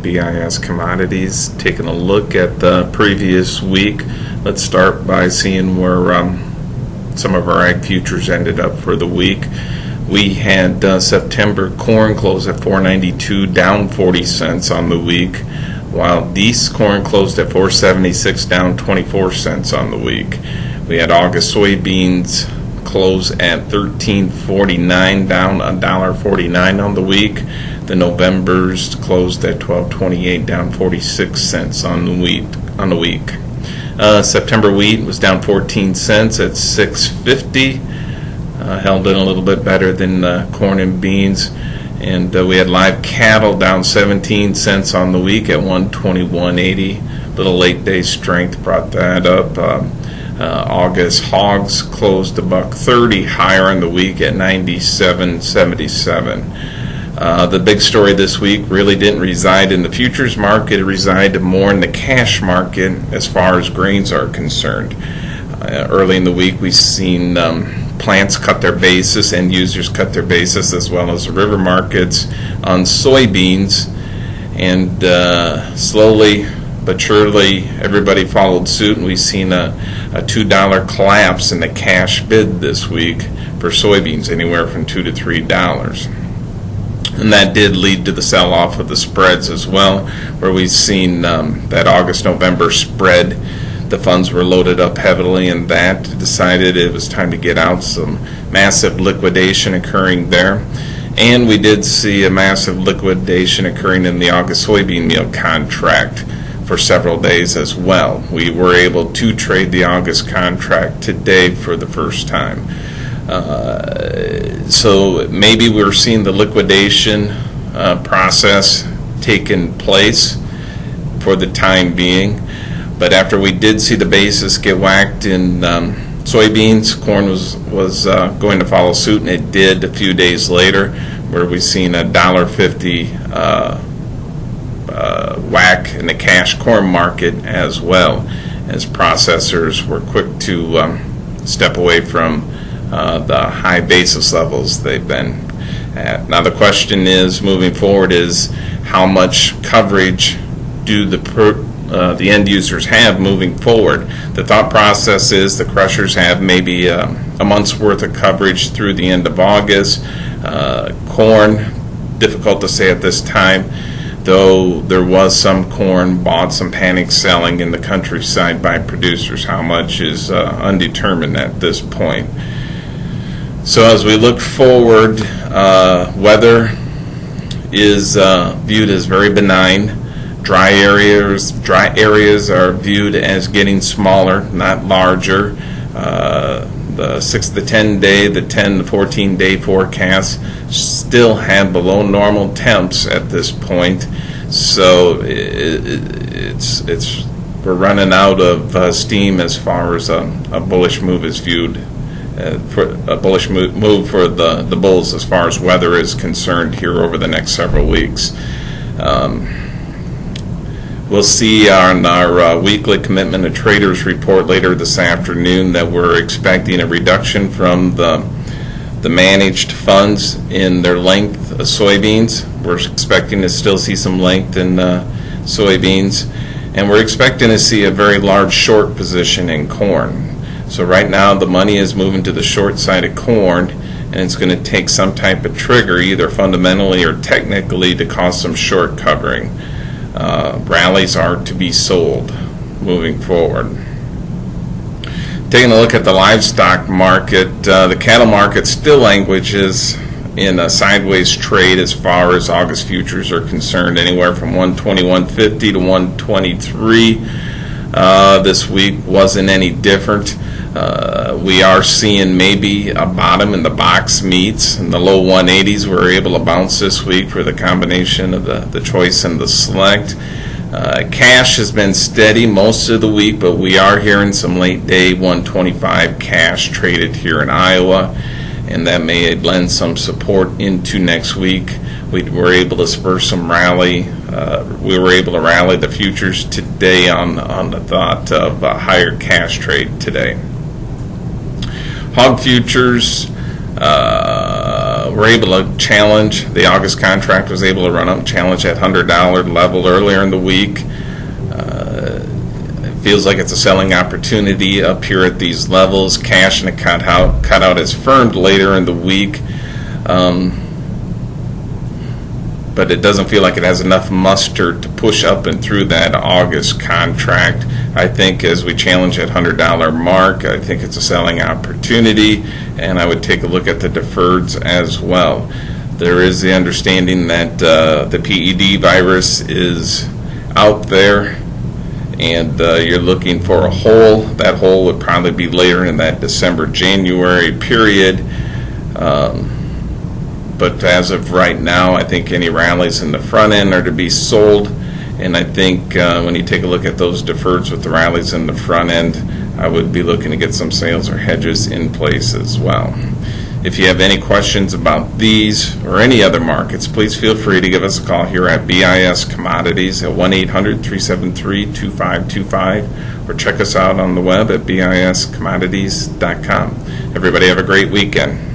BIS Commodities. Taking a look at the previous week, let's start by seeing where some of our ag futures ended up for the week. We had September corn close at $4.92, down 40 cents on the week, while East corn closed at $4.76, down 24 cents on the week. We had August soybeans close at $13.49, down $1.49 on the week. The November's closed at $12.28, down 46 cents on the week. September wheat was down 14 cents at $6.50. Held in a little bit better than corn and beans. And we had live cattle down 17 cents on the week at $121.80. Little late day strength brought that up. August hogs closed $1.30 higher in the week at $97.77. The big story this week really didn't reside in the futures market. It resided more in the cash market as far as grains are concerned. Early in the week, we've seen plants cut their basis, end users cut their basis, as well as the river markets on soybeans. And slowly but surely, everybody followed suit, and we've seen a $2 collapse in the cash bid this week for soybeans, anywhere from $2 to $3. And that did lead to the sell-off of the spreads as well, where we've seen that August-November spread. The funds were loaded up heavily, and that decided it was time to get out. Some massive liquidation occurring there. And we did see a massive liquidation occurring in the August soybean meal contract for several days as well. We were able to trade the August contract today for the first time. So maybe we're seeing the liquidation process taking place for the time being. But after we did see the basis get whacked in soybeans, corn was going to follow suit, and it did a few days later, where we've seen a $1.50 whack in the cash corn market, as well as processors were quick to step away from the high basis levels they've been at. Now the question is, moving forward, is how much coverage do the end users have moving forward? The thought process is the crushers have maybe a month's worth of coverage through the end of August. Corn, difficult to say at this time, though there was some corn bought, some panic selling in the countryside by producers. How much is undetermined at this point. So as we look forward, weather is viewed as very benign. Dry areas are viewed as getting smaller, not larger. The 6 to 10 day, the 10 to 14 day forecasts still have below normal temps at this point. So we're running out of steam as far as a bullish move is viewed. For a bullish move for the bulls as far as weather is concerned here over the next several weeks. We'll see on our weekly commitment to traders report later this afternoon that we're expecting a reduction from the managed funds in their length of soybeans. We're expecting to still see some length in soybeans, and we're expecting to see a very large short position in corn. So right now the money is moving to the short side of corn, and it's going to take some type of trigger, either fundamentally or technically, to cause some short covering. Rallies are to be sold moving forward. Taking a look at the livestock market, the cattle market still languishes in a sideways trade as far as August futures are concerned, anywhere from 121.50 to 123. This week wasn't any different. We are seeing maybe a bottom in the box meats. In the low 180s, we're able to bounce this week for the combination of the choice and the select. Cash has been steady most of the week, but we are hearing some late day 125 cash traded here in Iowa, and that may lend some support into next week. We were able to spur some rally. We were able to rally the futures today on the thought of a higher cash trade today. Hog futures we're able to challenge. The August contract was able to run up and challenge that $100 level earlier in the week. It feels like it's a selling opportunity up here at these levels. Cash and a cutout is firmed later in the week. But it doesn't feel like it has enough muster to push up and through that August contract. I think as we challenge that $100 mark, I think it's a selling opportunity, and I would take a look at the deferreds as well. There is the understanding that the PED virus is out there, and you're looking for a hole. That hole would probably be later in that December-January period. But as of right now, I think any rallies in the front end are to be sold. And I think when you take a look at those deferreds with the rallies in the front end, I would be looking to get some sales or hedges in place as well. If you have any questions about these or any other markets, please feel free to give us a call here at BIS Commodities at 1-800-373-2525 or check us out on the web at biscommodities.com. Everybody have a great weekend.